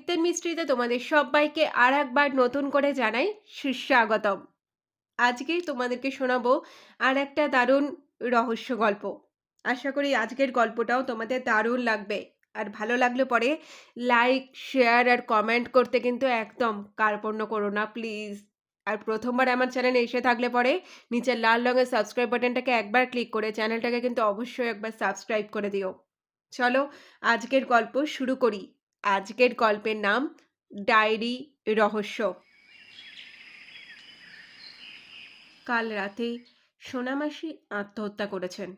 সাহিত্যের মিস্ট্রিতে তোমাদের সবাইকে আর একবার নতুন করে জানাই সুস্বাগতম। আজকেই তোমাদেরকে শোনাবো আর একটা দারুণ রহস্য গল্প। আশা করি আজকের গল্পটাও তোমাদের দারুণ লাগবে। আর ভালো লাগলে পরে লাইক, শেয়ার আর কমেন্ট করতে কিন্তু একদম কার্পণ্য করো না প্লিজ। আর প্রথমবার আমার চ্যানেলে এসে থাকলে পরে নিচের লাল রঙের সাবস্ক্রাইব বাটনটাকে একবার ক্লিক করে চ্যানেলটাকে কিন্তু অবশ্যই একবার সাবস্ক্রাইব করে দিও। চলো আজকের গল্প শুরু করি। আজকের গল্পের নাম ডায়েরি রহস্য। কাল রাতে সোনামাসি আত্মহত্যা করেছেন।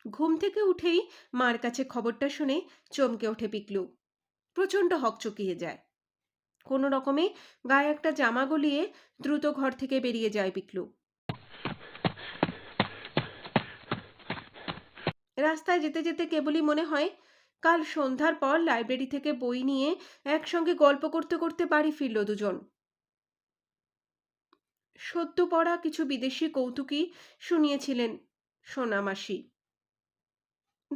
ঘুম থেকে উঠেই মার কাছে খবরটা শুনে চমকে ওঠে পিকলু। প্রচণ্ড হকচকিয়ে যায়। কোনো রকমে গায়ে একটা জামা গলিয়ে দ্রুত ঘর থেকে বেরিয়ে যায় পিকলু। রাস্তায় যেতে যেতে কেবলই মনে হয় কাল সন্ধ্যার পর লাইব্রেরি থেকে বই নিয়ে একসঙ্গে গল্প করতে করতে বাড়ি ফিরল দুজন। সদ্য পড়া কিছু বিদেশি কৌতুকই শুনিয়েছিলেন সোনামাসি।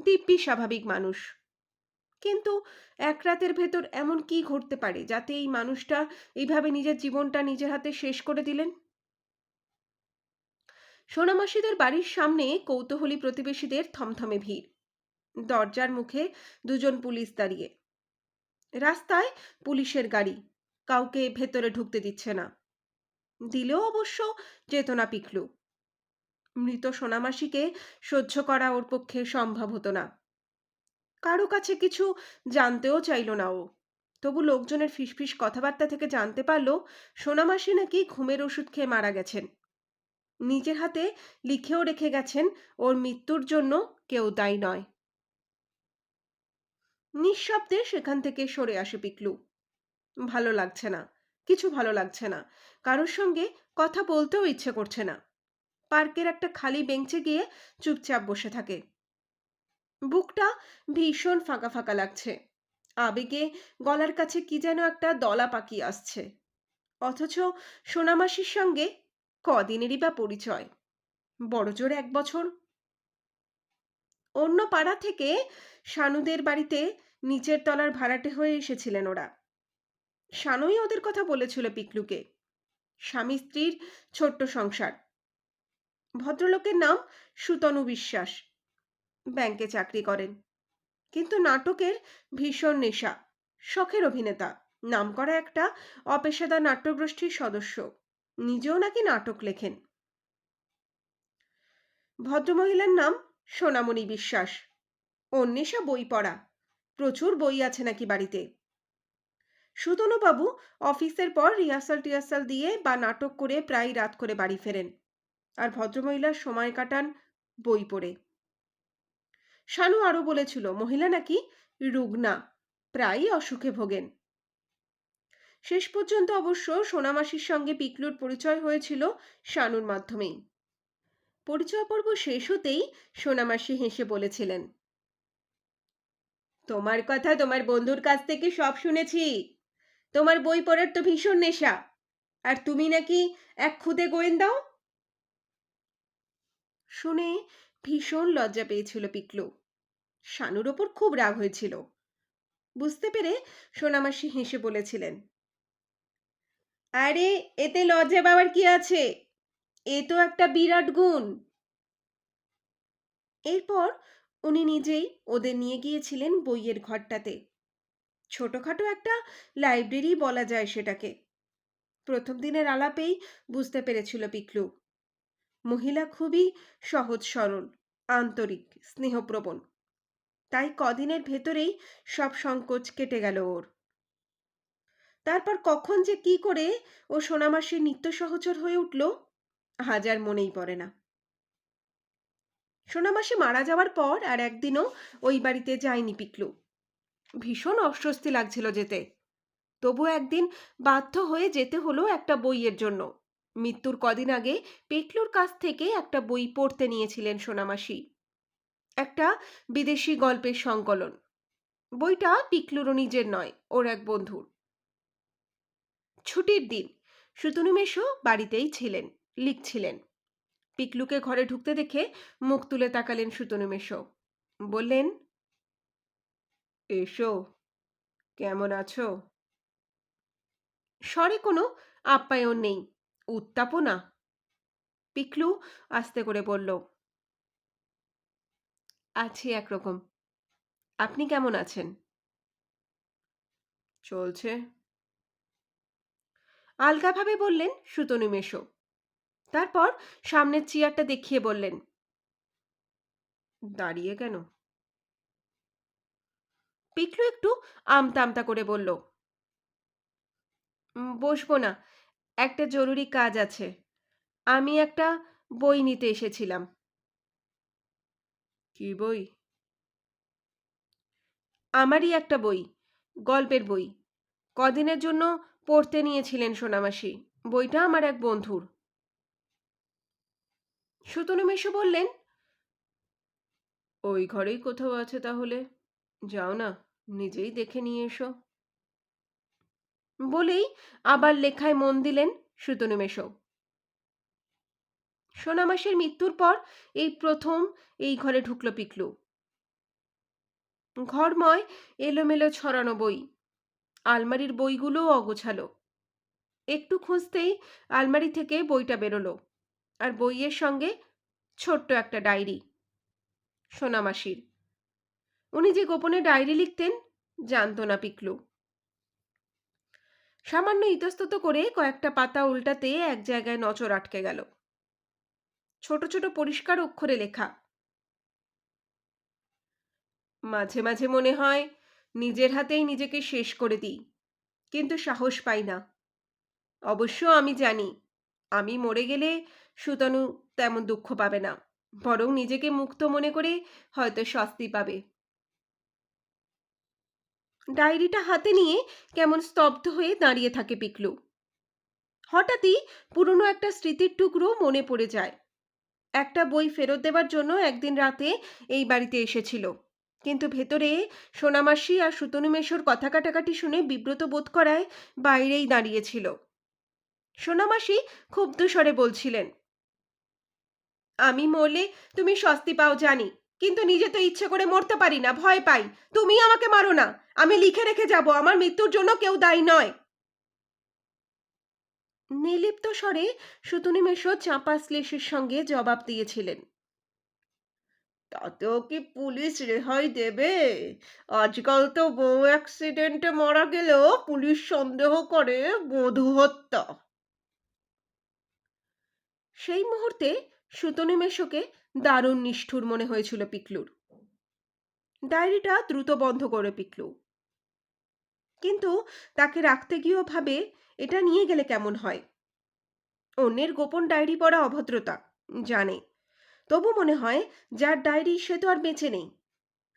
দিব্যি স্বাভাবিক মানুষ, কিন্তু এক রাতের ভেতর এমন কি ঘটতে পারে যাতে এই মানুষটা এইভাবে নিজের জীবনটা নিজের হাতে শেষ করে দিলেন? সোনামাসিদের বাড়ির সামনে কৌতূহলী প্রতিবেশীদের থমথমে ভিড়। দরজার মুখে দুজন পুলিশ দাঁড়িয়ে। রাস্তায় পুলিশের গাড়ি, কাউকে ভেতরে ঢুকতে দিচ্ছে না। দিলেও অবশ্য যেত না পিকলু। মৃত সোনামাসিকে সহ্য করা ওর পক্ষে সম্ভব হতো না। কারো কাছে কিছু জানতেও চাইল না ও। তবু লোকজনের ফিসফিস কথাবার্তা থেকে জানতে পারল সোনামাসি নাকি ঘুমের ওষুধ খেয়ে মারা গেছেন। নিজের হাতে লিখেও রেখে গেছেন ওর মৃত্যুর জন্য কেউ দায়ী নয়। নিঃশব্দে সেখান থেকে সরে আসে পিকলু। ভালো লাগছে না, কিছু ভালো লাগছে না। কারোর সঙ্গে কথা বলতেও ইচ্ছে করছে না। পার্কের একটা খালি বেঞ্চে গিয়ে চুপচাপ বসে থাকে। বুকটা ভীষণ ফাঁকা ফাঁকা লাগছে। আবেগে গলার কাছে কি যেন একটা দলা পাকিয়ে আসছে। অথচ সোনামাসির সঙ্গে কদিনেরই বা পরিচয়, বড়জোর 1 বছর। অন্য পাড়া থেকে শানুদের বাড়িতে নিচের তলার ভাড়াটে হয়ে এসেছিলেন ওরা। শানুই ওদের কথা বলেছিল পিকলুকে। স্বামী স্ত্রীর ছোট্ট সংসার। ভদ্রলোকের নাম সুতনু বিশ্বাস। ব্যাংকে চাকরি করেন, কিন্তু নাটকের ভীষণ নেশা। শখের অভিনেতা, নামকরা একটা অপেশাদার নাট্যগোষ্ঠীর সদস্য। নিজেও নাকি নাটক লেখেন। ভদ্রমহিলার নাম সোনামণি বিশ্বাস। ওর নেশা বই পড়া। প্রচুর বই আছে নাকি বাড়িতে। সুতনুবাবু অফিসের পর রিহার্সাল টিহার্সাল দিয়ে বা নাটক করে প্রায় রাত করে বাড়ি ফেরেন। আর ভদ্রমহিলার সময় কাটান বই পড়ে। শানু আরও বলেছিল মহিলা নাকি রুগ্না, প্রায়ই অসুখে ভোগেন। শেষ পর্যন্ত অবশ্য সোনামাসির সঙ্গে পিকলুর পরিচয় হয়েছিল শানুর মাধ্যমেই। পরিচয় পর্ব শেষ হতেই সোনামাসি হেসে বলেছিলেন, তোমার কথা তোমার বন্ধুর কাছ থেকে সব শুনেছি। তোমার বই পড়ার তো ভীষণ নেশা, আর তুমি নাকি এক খুদে গোয়েন্দাও। শুনে ভীষণ লজ্জা পেয়েছিল পিকলু। শানুর ওপর খুব রাগ হয়েছিল। বুঝতে পেরে সোনামাসি হেসে বলেছিলেন, আরে এতে লজ্জা পাওয়ার কি আছে, এ তো একটা বিরাট গুণ। এরপর উনি নিজেই ওদের নিয়ে গিয়েছিলেন বইয়ের ঘরটাতে। ছোটখাটো একটা লাইব্রেরি বলা যায় সেটাকে। প্রথম দিনের আলাপেই বুঝতে পেরেছিল পিকলু মহিলা খুবই সহজ সরল, আন্তরিক, স্নেহপ্রবণ। তাই কদিনের ভেতরেই সব সংকোচ কেটে গেল ওর। তারপর কখন যে কি করে ও সোনামাসির নিত্য সহচর হয়ে উঠল আজ আর মনেই পড়ে না। সোনামাসি মারা যাওয়ার পর আর একদিনও ওই বাড়িতে যায়নি পিকলু। ভীষণ অস্বস্তি লাগছিল যেতে। তবু একদিন বাধ্য হয়ে যেতে হলো একটা বইয়ের জন্য। মৃত্যুর কদিন আগে পিকলুর কাছ থেকে একটা বই পড়তে নিয়েছিলেন সোনামাসি। একটা বিদেশি গল্পের সংকলন। বইটা পিকলুরও নিজের নয়, ওর এক বন্ধুর। ছুটির দিন সুতনু মেশো বাড়িতেই ছিলেন, লিখছিলেন। পিকলুকে ঘরে ঢুকতে দেখে মুখ তুলে তাকালেন সুতনু মেশো। বললেন, এসো। কেমন আছো? স্বরে কোনো আপ্যায়ন নেই, উত্তাপও না। পিকলু আস্তে করে বলল, আছি একরকম। আপনি কেমন আছেন? চলছে। আলগাভাবে বললেন সুতনু মেশো। তারপর সামনের চেয়ারটা দেখিয়ে বললেন, দাঁড়িয়ে কেন? পিকলু একটু আমতা আমতা করে বলল, বসবো না, একটা জরুরি কাজ আছে। আমি একটা বই নিতে এসেছিলাম। কি বই? আমারই একটা বই, গল্পের বই। কদিনের জন্য পড়তে নিয়েছিলেন সোনামাসি। বইটা আমার এক বন্ধুর। সুতনু মেশো বললেন, ওই ঘরেই কোথাও আছে তাহলে। যাও না, নিজেই দেখে নিয়ে এসো। বলেই আবার লেখায় মন দিলেন সুতনু মেশো। সোনামাসির মৃত্যুর পর এই প্রথম এই ঘরে ঢুকলো পিকলু। ঘরময় এলোমেলো ছড়ানো বই, আলমারির বইগুলোও অগোছালো। একটু খুঁজতেই আলমারি থেকে বইটা বেরোলো, আর বইয়ের সঙ্গে ছোট্ট একটা ডায়েরি, সোনামাসির। উনি যে গোপনে ডায়েরি লিখতেন জানতো না পিকলু। সামান্য ইতস্তত করে কয়েকটা পাতা উল্টাতে এক জায়গায় নজর আটকে গেল। ছোট ছোট পরিষ্কার অক্ষরে লেখা, মাঝে মাঝে মনে হয় নিজের হাতেই নিজেকে শেষ করে দিই, কিন্তু সাহস পাই না। অবশ্য আমি জানি, আমি মরে গেলে সুতনু তেমন দুঃখ পাবে না, বরং নিজেকে মুক্ত মনে করে হয়তো স্বস্তি পাবে। ডায়েরিটা হাতে নিয়ে কেমন স্তব্ধ হয়ে দাঁড়িয়ে থাকে পিকলু। হঠাৎই পুরনো একটা স্মৃতির টুকরো মনে পড়ে যায়। একটা বই ফেরত দেবার জন্য একদিন রাতে এই বাড়িতে এসেছিল, কিন্তু ভেতরে সোনামাসি আর সুতনু মেশোর কথা কাটাকাটি শুনে বিব্রত বোধ করায় বাইরেই দাঁড়িয়েছিল। সোনামাসি ক্ষুব্ধ স্বরে বলছিলেন, আমি মরলে তুমি স্বস্তি পাও জানি, কিন্তু নিজে তো ইচ্ছে করে মরতে পারি না, ভয় পাই। তুমি আমাকে মারো না, আমি লিখে রেখে যাব, আমার মৃত্যুর জন্য কেউ দায়ী নয়। নির্লিপ্ত স্বরে সুতনু মেশো চাপা শ্লেষের সঙ্গে জবাব দিয়েছিলেন, তাতেও কি পুলিশ রেহাই দেবে? আজকাল তো বউ অ্যাক্সিডেন্টে মারা গেলেও পুলিশ সন্দেহ করে বধূ হত্যা। সেই মুহূর্তে সুতনু মেশোকে দারুণ নিষ্ঠুর মনে হয়েছিল পিকলুর। ডায়েরিটা দ্রুত বন্ধ করে পিকলু, কিন্তু তাকে রাখতে গিয়েও ভাবে, এটা নিয়ে গেলে কেমন হয়। অন্যের গোপন ডায়েরি পড়া অভদ্রতা, জানে। তবু মনে হয় যার ডায়েরি সে তো আর বেঁচে নেই।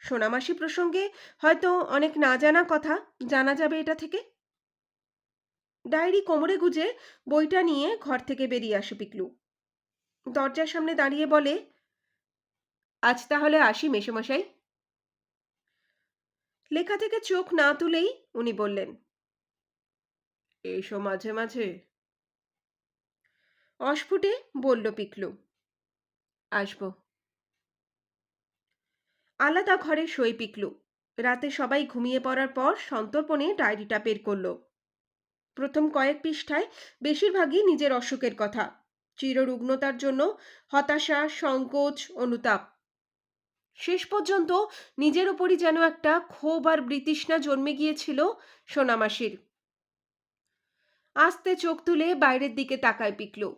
সোনামাসি প্রসঙ্গে হয়তো অনেক না জানা কথা জানা যাবে এটা থেকে। ডায়েরি কোমরে গুজে বইটা নিয়ে ঘর থেকে বেরিয়ে আসে পিকলু। দরজার সামনে দাঁড়িয়ে বলে, আজ তাহলে আসি মেসোমশাই। লেখা থেকে চোখ না তুলেই উনি বললেন, এসো মাঝে মাঝে। অস্ফুটে বলল পিকলু, আসবো। আলাদা ঘরে শোয় পিকলু। রাতে সবাই ঘুমিয়ে পড়ার পর সন্তর্পণে ডায়েরিটা বের করলো। প্রথম কয়েক পৃষ্ঠায় বেশিরভাগই নিজের অসুখের কথা, চিররুগ্নতার জন্য হতাশা, সংকোচ, অনুতাপ। শেষ পর্যন্ত নিজের ওপরই যেন একটা ক্ষোভ আর বৃতৃষ্ণা জন্মে গিয়েছিল সোনামাসির। আস্তে চোখ তুলে বাইরের দিকে তাকায় পিকলু।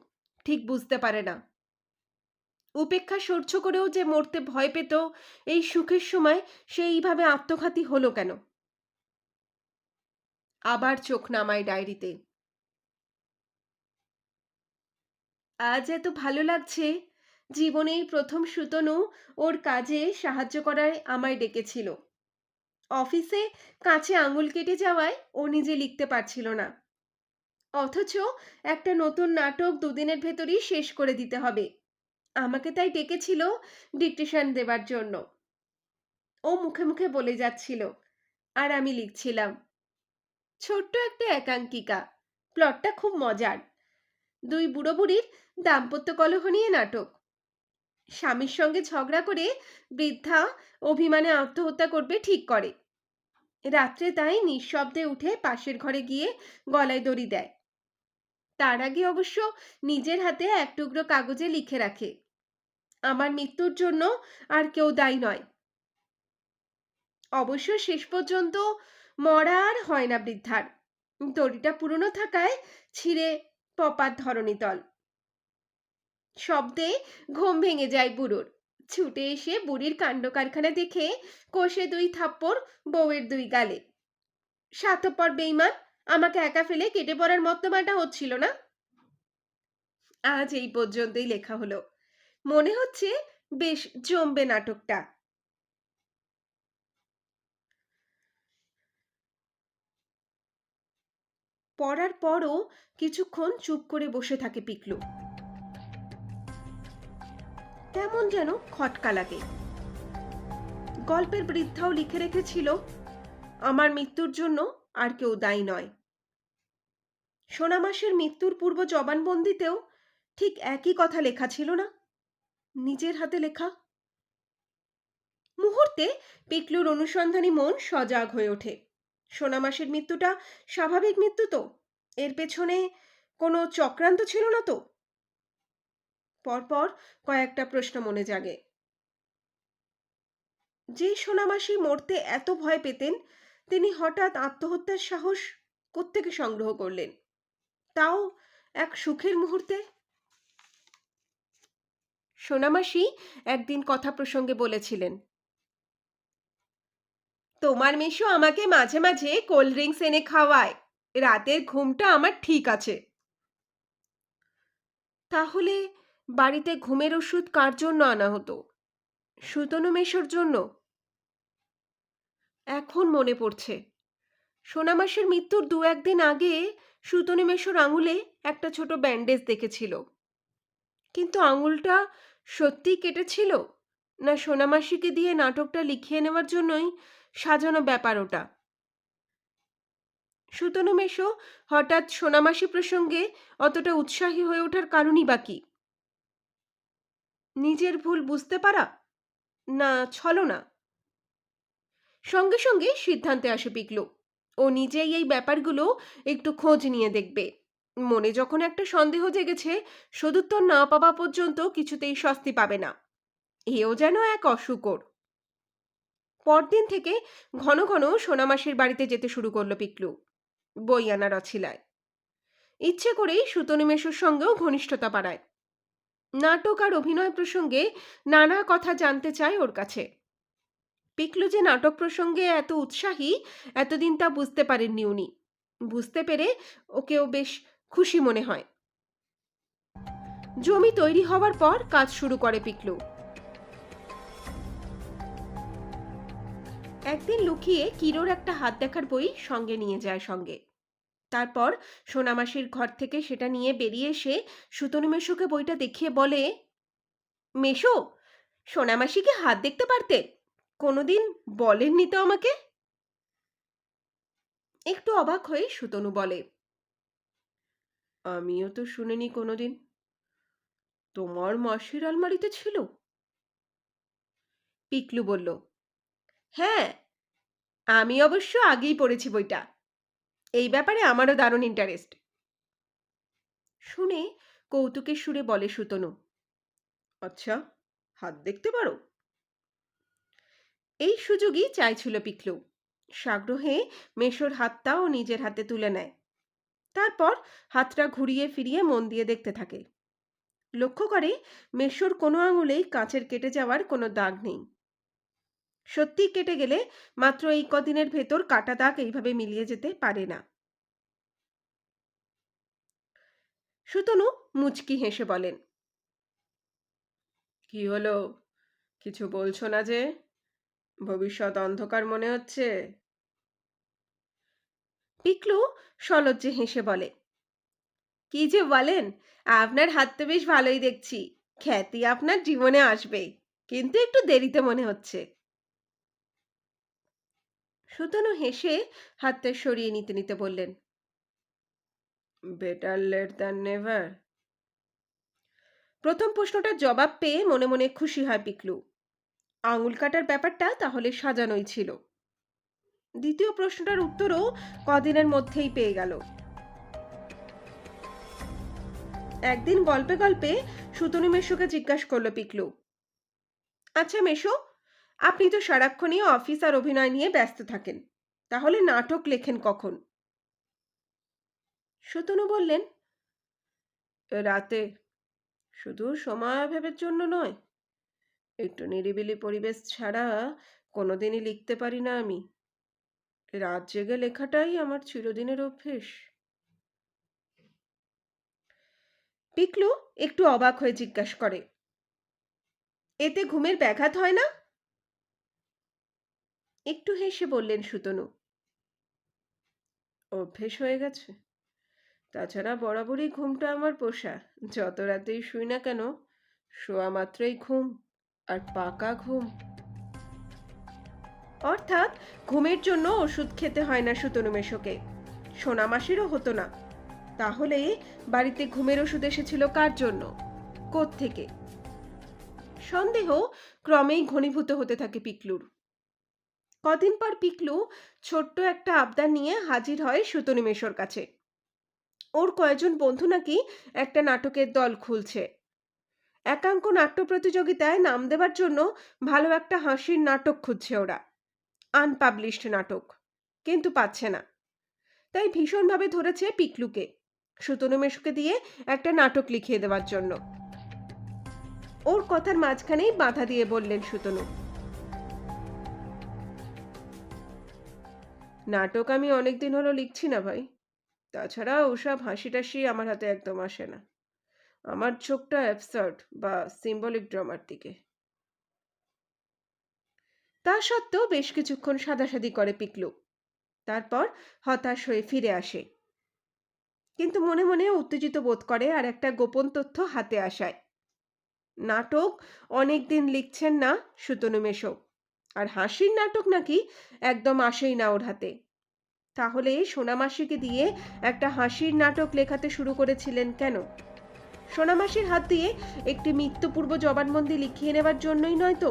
ঠিক বুঝতে পারে না, উপেক্ষা সহ্য করেও যে মরতে ভয় পেত, এই সুখের সময় সে এইভাবে আত্মঘাতী হলো কেন। আবার চোখ নামায় ডায়েরিতে। আজ এত ভালো লাগছে, জীবনেই প্রথম সুতনু ওর কাজে সাহায্য করায় আমায় ডেকেছিল। অফিসে কাছে আঙুল কেটে যাওয়ায় ও নিজে লিখতে পারছিল না, অথচ একটা নতুন নাটক দুদিনের ভেতরই শেষ করে দিতে হবে। আমাকে তাই ডেকেছিল ডিকটেশন দেবার জন্য। ও মুখে মুখে বলে যাচ্ছিল, আর আমি লিখছিলাম। ছোট্ট একটা একাঙ্কিকা, প্লটটা খুব মজার। দুই বুড়ো বুড়ির দাম্পত্য কলহ নিয়ে নাটক। স্বামীর সঙ্গে ঝগড়া করে বৃদ্ধা অভিমানে আত্মহত্যা করবে ঠিক করে। রাত্রে তাই নিঃশব্দে উঠে পাশের ঘরে গিয়ে গলায় দড়ি দেয়। তার আগে অবশ্য নিজের হাতে এক টুকরো কাগজে লিখে রাখে, আমার মৃত্যুর জন্য আর কেউ দায়ী নয়। অবশ্য শেষ পর্যন্ত মরা আর হয় না বৃদ্ধার। দড়িটা পুরনো থাকায় ছিঁড়ে পপার ধরণীতল। শব্দে ঘুম ভেঙে যায় বুড়োর। ছুটে এসে বুড়ির কাণ্ড কারখানা দেখে কষে 2 থাপ্পড় বউয়ের 2 গালে। স্বার্থপর বেইমান, আমাকে একা ফেলে কেটে পড়ার মতলবটা হচ্ছিল না। আজ এই পর্যন্তই লেখা হলো। মনে হচ্ছে বেশ জমবে নাটকটা। পড়ার পরও কিছুক্ষণ চুপ করে বসে থাকে পিকলু। কেমন যেন খটকা লাগে। গল্পের বৃদ্ধাও লিখে রেখেছিল, আমার মৃত্যুর জন্য আর কেউ দায়ী নয়। সোনামাসের মৃত্যুর পূর্ব জবানবন্দিতেও ঠিক একই কথা লেখা ছিল না? নিজের হাতে লেখা। মুহূর্তে পিকলুর অনুসন্ধানী মন সজাগ হয়ে ওঠে। সোনামাসের মৃত্যুটা স্বাভাবিক মৃত্যু তো? এর পেছনে কোনো চক্রান্ত ছিল না তো? পরপর কয়েকটা প্রশ্ন মনে জাগে। যে সোনামাসি মরতে এত ভয় পেতেন, তিনি হঠাৎ আত্মহত্যার সাহস কোত্থেকে সংগ্রহ করলেন? তাও এক সুখের মুহূর্তে। সোনামাসি একদিন কথা প্রসঙ্গে বলেছিলেন, তোমার মেশো আমাকে মাঝে মাঝে কোল্ড ড্রিঙ্কস এনে খাওয়ায়, রাতের ঘুমটা আমার ঠিক আছে। তাহলে বাড়িতে ঘুমের ওষুধ কার জন্য আনা হতো? সুতনু মেশোর জন্য? এখন মনে পড়ছে, সোনামাসের মৃত্যুর 2-1 দিন আগে সুতনু মেশোর আঙুলে একটা ছোট ব্যান্ডেজ দেখেছিল। কিন্তু আঙুলটা সত্যিই কেটেছিল, না সোনামাসিকে দিয়ে নাটকটা লিখিয়ে নেওয়ার জন্যই সাজানো ব্যাপার ওটা? সুতনু মেশো হঠাৎ সোনামাসি প্রসঙ্গে অতটা উৎসাহী হয়ে ওঠার কারণই বা কি? নিজের ভুল বুঝতে পারা, না ছলনা? সঙ্গে সঙ্গে সিদ্ধান্তে আসে পিকলু। ও নিজেই এই ব্যাপারগুলো একটু খোঁজ নিয়ে দেখবে। মনে যখন একটা সন্দেহ জেগেছে, সদুত্তর না পাওয়া পর্যন্ত কিছুতেই স্বস্তি পাবে না। এও যেন এক অশুকর। পরদিন থেকে ঘন ঘন সোনামাসির বাড়িতে যেতে শুরু করলো পিকলু, বই আনার অছিলায়। ইচ্ছে করেই সুতনু মেশোর সঙ্গেও ঘনিষ্ঠতা বাড়ায়। নাটক আর অভিনয় প্রসঙ্গে নানা কথা জানতে চায় ওর কাছে। পিকলু যে নাটক প্রসঙ্গে এত উৎসাহী, এতদিন তা বুঝতে পারেননি উনি। বুঝতে পেরে ওকেও বেশ খুশি মনে হয়। জমি তৈরি হওয়ার পর কাজ শুরু করে পিকলু। একদিন লুকিয়ে কিরোর একটা হাত দেখার বই সঙ্গে নিয়ে যায় সঙ্গে। তারপর সোনামাসির ঘর থেকে সেটা নিয়ে বেরিয়ে এসে সুতনু মেশোকে বইটা দেখিয়ে বলে, মেশো, সোনামাসিকে হাত দেখতে পারতে? কোনোদিন বলেননি তো আমাকে। একটু অবাক হয়ে সুতনু বলে, আমিও তো শুনিনি কোনোদিন। তোমার মাসির আলমারিতে ছিল? পিকলু বলল, হ্যাঁ, আমি অবশ্য আগেই পড়েছি বইটা। এই ব্যাপারে আমারও দারুণ ইন্টারেস্ট। শুনে কৌতুকের সুরে বলে সুতনু, আচ্ছা, হাত দেখতে পারো? এই সুযোগই চাইছিল পিকলু। সাগ্রহে মেশোর হাতটা ও নিজের হাতে তুলে নেয়। তারপর হাতটা ঘুরিয়ে ফিরিয়ে মন দিয়ে দেখতে থাকে। লক্ষ্য করে মেশোর কোনো আঙুলেই কাঁচের কেটে যাওয়ার কোনো দাগ নেই। সত্যি কেটে গেলে মাত্র এই কদিনের ভেতর কাটা দাগ এইভাবে মিলিয়ে যেতে পারে না। সুতনু মুচকি হেসে বলেন, কি হলো, কিছু বলছো না যে? ভবিষ্যৎ অন্ধকার মনে হচ্ছে? পিকলু সলজ্জে হেসে বলে, কি যে বলেন, আপনার হাত তো বেশ ভালোই দেখছি। খ্যাতি আপনার জীবনে আসবেই, কিন্তু একটু দেরিতে মনে হচ্ছে। সুতনু হেসে হাতটা সরিয়ে নিতে নিতে বললেন, বেটার লেট দ্যান নেভার। প্রথম প্রশ্নটার জবাব পেয়ে মনে মনে খুশি হয় পিকলু। আঙুল কাটার ব্যাপারটা তাহলে সাজানোই ছিল। দ্বিতীয় প্রশ্নটার উত্তরও কদিনের মধ্যেই পেয়ে গেল। একদিন গল্পে গল্পে সুতনু মেশোকে জিজ্ঞাসা করলো পিকলু, আচ্ছা মেশো, আপনি তো সারাক্ষণই অফিস আর অভিনয় নিয়ে ব্যস্ত থাকেন, তাহলে নাটক লেখেন কখন? সুতনু বললেন, রাতে। শুধু সময়াভাবের জন্য নয়, একটু নিরিবিলি পরিবেশ ছাড়া কোনোদিনই লিখতে পারি না আমি। রাত জেগে লেখাটাই আমার চিরদিনের অভ্যেস। পিকলু একটু অবাক হয়ে জিজ্ঞাসা করে, এতে ঘুমের ব্যাঘাত হয় না? একটু হেসে বললেন সুতনু, অভ্যেস হয়ে গেছে। তাছাড়া বরাবরই ঘুমটা আমার পোষা। যত রাতেই শুই না কেন, শোয়া মাত্রই ঘুম, আর পাকা ঘুম। অর্থাৎ ঘুমের জন্য ওষুধ খেতে হয় না সুতনু মেশোকে। সোনামাসিরও হতো না। তাহলে বাড়িতে ঘুমের ওষুধ এসেছিল কার জন্য, কোত্থেকে? সন্দেহ ক্রমেই ঘনীভূত হতে থাকে পিকলুর। কদিন পর পিকলু ছোট্ট একটা আবদার নিয়ে হাজির হয় সুতনু মেশোর কাছে। ওর কয়েকজন বন্ধু নাকি একটা নাটকের দল খুলছে। একাঙ্ক নাট্য প্রতিযোগিতায় নাম দেবার জন্য ভালো একটা হাসির নাটক খুঁজছে ওরা, আনপাবলিশড নাটক, কিন্তু পাচ্ছে না। তাই ভীষণভাবে ধরেছে পিকলুকে, সুতনু মেশোকে দিয়ে একটা নাটক লিখিয়ে দেওয়ার জন্য। ওর কথার মাঝখানেই বাধা দিয়ে বললেন সুতনু, নাটক আমি অনেকদিন হলো লিখছি না ভাই। তাছাড়া ওসব হাসি টাসি আমার হাতে একদম আসে না। আমার চোখটা অ্যাবসার্ড বা সিম্বলিক ড্রামার দিকে। তা সত্ত্বেও বেশ কিছুক্ষণ সাদাসাদি করে পিকলু, তারপর হতাশ হয়ে ফিরে আসে। কিন্তু মনে মনে উত্তেজিত বোধ করে আর একটা গোপন তথ্য হাতে আসায়। নাটক অনেক দিন লিখছেন না সুতনু মেশো, আর হাসির নাটক নাকি একদম আসেই না ওর হাতে। তাহলে সোনামাসিকে দিয়ে একটা হাসির নাটক লেখাতে শুরু করেছিলেন কেন? সোনামাসির হাত দিয়ে একটি মৃত্যুপূর্ব জবানবন্দি লিখিয়ে নেবার জন্যই নয় তো?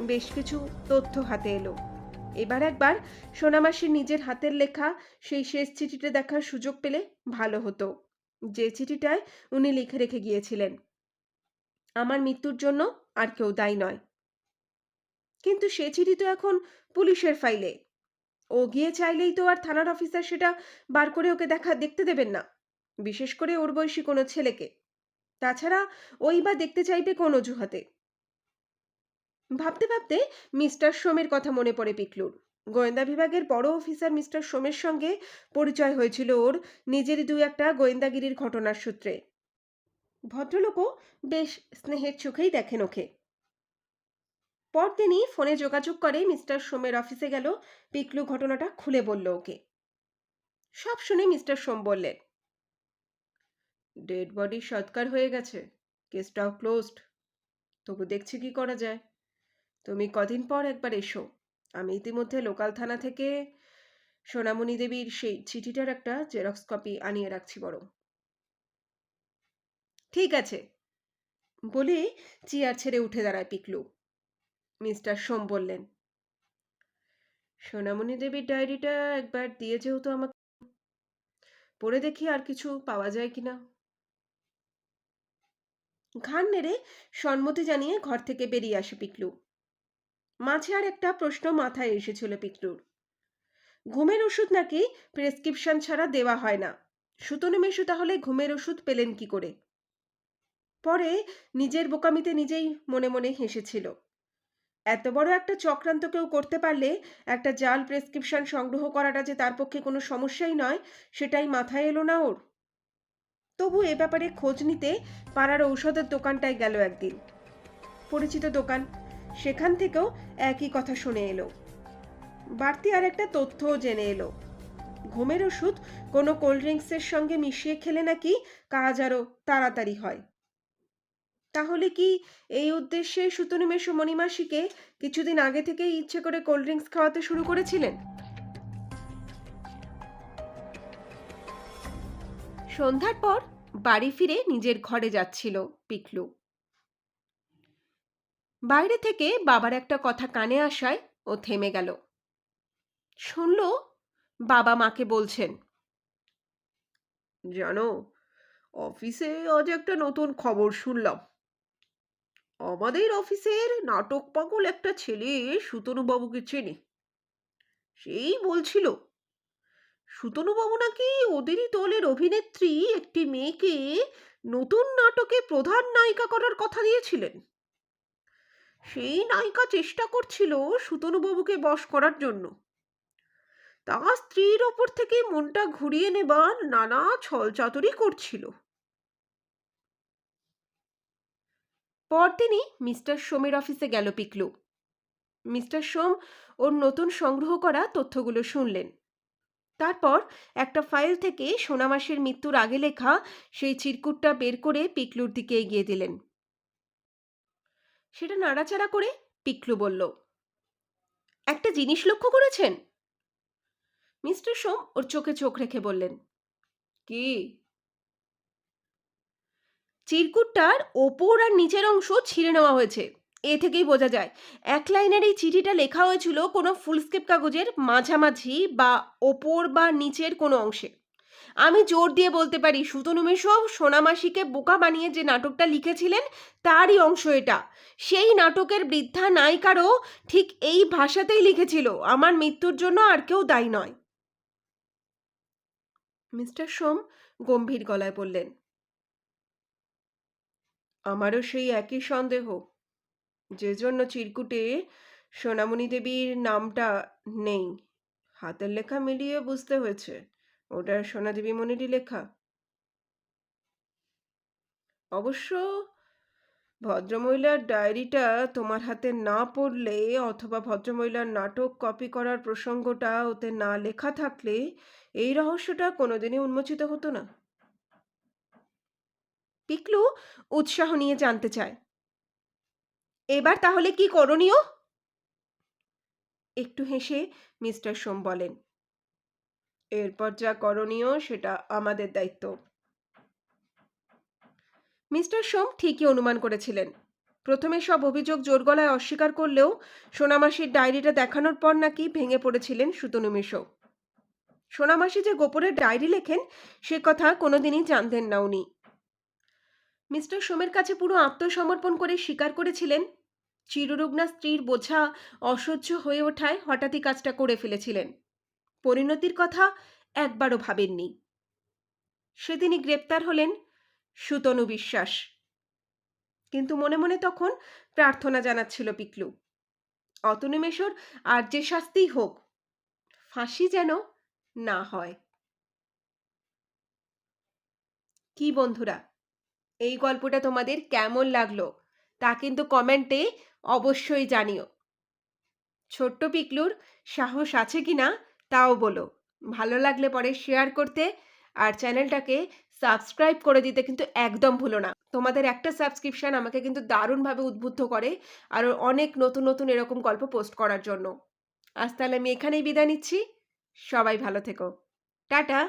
বেশ কিছু তথ্য হাতে এলো। এবার একবার সোনামাসির নিজের হাতের লেখা সেই শেষ চিঠিটা দেখার সুযোগ পেলে ভালো হতো, যে চিঠিটায় উনি লিখে রেখে গিয়েছিলেন, আমার মৃত্যুর জন্য আর কেউ দায়ী নয়। কিন্তু সে চিঠি তো এখন পুলিশের ফাইলে। ও গিয়ে চাইলেই তো আর থানার অফিসার সেটা বার করে ওকে দেখতে দেবেন না, বিশেষ করে ওর বয়সী কোনো ছেলেকে। তাছাড়া ওই বা দেখতে চাইবে কোন অজুহাতে? ভাবতে ভাবতে মিস্টার সোমের কথা মনে পড়ে পিকলুর। গোয়েন্দা বিভাগের বড় অফিসার মিস্টার সোমের সঙ্গে পরিচয় হয়েছিল ওর নিজেরই দুই একটা গোয়েন্দাগিরির ঘটনার সূত্রে। ভদ্রলোকও বেশ স্নেহের চোখেই দেখেন ওকে। পরদিনই ফোনে যোগাযোগ করে মিস্টার সোমের অফিসে গেল। পিকলু ঘটনাটা খুলে বলল ওকে। সব শুনে মিস্টার সোম বললেন, ডেড বডি সৎকার হয়ে গেছে, কেসটাও ক্লোজড। তবু দেখছি কি করা যায়। তুমি কদিন পর একবার এসো। আমি ইতিমধ্যে লোকাল থানা থেকে সোনামণি দেবীর সেই চিঠিটার একটা জেরক্স কপি আনিয়ে রাখছি বরং। ঠিক আছে বলে চেয়ার ছেড়ে উঠে দাঁড়ায় পিকলু। মিস্টার সোম বললেন, সোনামণি দেবীর ডায়েরিটা একবার দিয়ে যেহেতু আমাকে, পড়ে দেখি আর কিছু পাওয়া যায় কিনা। ঘাড় নেড়ে সম্মতি জানিয়ে ঘর থেকে বেরিয়ে আসে পিকলু। মাঝে আর একটা প্রশ্ন মাথায় এসেছিল পিকলুর। ঘুমের ওষুধ নাকি প্রেসক্রিপশন ছাড়া দেওয়া হয় না। সুতনু মেশো তাহলে ঘুমের ওষুধ পেলেন কি করে? পরে নিজের বোকামিতে নিজেই মনে মনে হেসেছিল। এত বড় একটা চক্রান্ত কেউ করতে পারলে একটা জাল প্রেসক্রিপশন সংগ্রহ করাটা যে তার পক্ষে কোনো সমস্যাই নয়, সেটাই মাথায় এলো না ওর। তবু এ ব্যাপারে খোঁজ নিতে পাড়ার ঔষধের দোকানটায় গেল একদিন। পরিচিত দোকান, সেখান থেকেও একই কথা শুনে এলো। বাড়তি আর একটা তথ্যও জেনে এলো। ঘুমের ওষুধ কোনো কোল্ড ড্রিঙ্কসের সঙ্গে মিশিয়ে খেলে নাকি কাজ আরও তাড়াতাড়ি হয়। তাহলে কি এই উদ্দেশ্যে সুতনু মেশো মণিমাসিকে কিছুদিন আগে থেকেই ইচ্ছে করে কোল্ড ড্রিঙ্কস খাওয়াতে শুরু করেছিলেন? সন্ধ্যার পর বাড়ি ফিরে নিজের ঘরে যাচ্ছিল পিকলু। বাইরে থেকে বাবার একটা কথা কানে আসায় ও থেমে গেল। শুনল বাবা মাকে বলছেন, জানো, অফিসে আজ একটা নতুন খবর শুনলাম। আমাদের অফিসের নাটক পাগল একটা ছেলে সুতনুবাবুকে চেনে। সেই বলছিল সুতনুবাবু নাকি ওদেরই দলের অভিনেত্রী একটি মেয়েকে নতুন নাটকে প্রধান নায়িকা করার কথা দিয়েছিলেন। সেই নায়িকা চেষ্টা করছিল সুতনুবাবুকে বশ করার জন্য। তার স্ত্রীর ওপর থেকে মনটা ঘুরিয়ে নেবার নানা ছলচাতুরি করছিল। পরদিনই মিস্টার সোমের অফিসে গেল পিকলু। মিস্টার সোম ওর নতুন সংগ্রহ করা তথ্যগুলো শুনলেন। তারপর একটা ফাইল থেকে সোনামাসির মৃত্যুর আগে লেখা সেই চিরকুটটা বের করে পিকলুর দিকে এগিয়ে দিলেন। সেটা নাড়াচাড়া করে পিকলু বলল, একটা জিনিস লক্ষ্য করেছেন? মিস্টার সোম ওর চোখে চোখ রেখে বললেন, কি? চিরকুটটার ওপর আর নিচের অংশ ছিঁড়ে নেওয়া হয়েছে। এ থেকেই বোঝা যায় এক লাইনের এই চিঠিটা লেখা হয়েছিল কোনো ফুলস্কেপ কাগজের মাঝামাঝি বা ওপর বা নিচের কোনো অংশে। আমি জোর দিয়ে বলতে পারি সুতনু মেশো সোনামাসিকে বোকা বানিয়ে যে নাটকটা লিখেছিলেন তারই অংশ এটা। সেই নাটকের বৃদ্ধা নায়িকারও ঠিক এই ভাষাতেই লিখেছিল, আমার মৃত্যুর জন্য আর কেউ দায়ী নয়। মিস্টার সোম গম্ভীর গলায় বললেন, আমারও সেই একই সন্দেহ। যে জন্য চিরকুটে সোনামণি দেবীর নামটা নেই, হাতের লেখা মিলিয়ে বুঝতে হয়েছে ওটা সোনাদেবী মনিরই লেখা। অবশ্য ভদ্রমহিলার ডায়েরিটা তোমার হাতে না পড়লে অথবা ভদ্রমহিলার নাটক কপি করার প্রসঙ্গটা ওতে না লেখা থাকলে এই রহস্যটা কোনোদিনই উন্মোচিত হতো না। পিকলু উৎসাহ নিয়ে জানতে চায়, এবার তাহলে কি করণীয়? একটু হেসে মিস্টার সোম বলেন, এরপর যা করণীয় সেটা আমাদের দায়িত্ব। মিস্টার সোম ঠিকই অনুমান করেছিলেন। প্রথমে সব অভিযোগ জোর গলায় অস্বীকার করলেও সোনামাসির ডায়েরিটা দেখানোর পর নাকি ভেঙে পড়েছিলেন সুতনু মিশো। সোনামাসি যে গোপনে ডায়েরি লেখেন সে কথা কোনোদিনই জানতেন না উনি। মিস্টার সোমের কাছে পুরো আত্মসমর্পণ করে স্বীকার করেছিলেন চিররুগ্না স্ত্রীর বোঝা অসহ্য হয়ে ওঠায় হঠাৎই কাজটা করে ফেলেছিলেন। পরিণতির কথা একবারও ভাবেননি। সেদিনই গ্রেপ্তার হলেন সুতনু বিশ্বাস। কিন্তু মনে মনে তখন প্রার্থনা জানাচ্ছিল পিকলু, অতনিমেষর আর যে শাস্তিই হোক, ফাঁসি যেন না হয়। কি বন্ধুরা, এই গল্পটা তোমাদের কেমন লাগলো তা কিন্তু কমেন্টে অবশ্যই জানিও। ছোট্ট পিকলুর সাহস আছে কিনা তাও বলো। ভালো লাগলে পরে শেয়ার করতে আর চ্যানেলটাকে সাবস্ক্রাইব করে দিতে কিন্তু একদম ভুলো না। তোমাদের একটা সাবস্ক্রিপশন আমাকে কিন্তু দারুণভাবে উদ্বুদ্ধ করে আরও অনেক নতুন নতুন এরকম গল্প পোস্ট করার জন্য। আজ তাহলে আমি এখানেই বিদায় নিচ্ছি। সবাই ভালো থেকো। টাটা।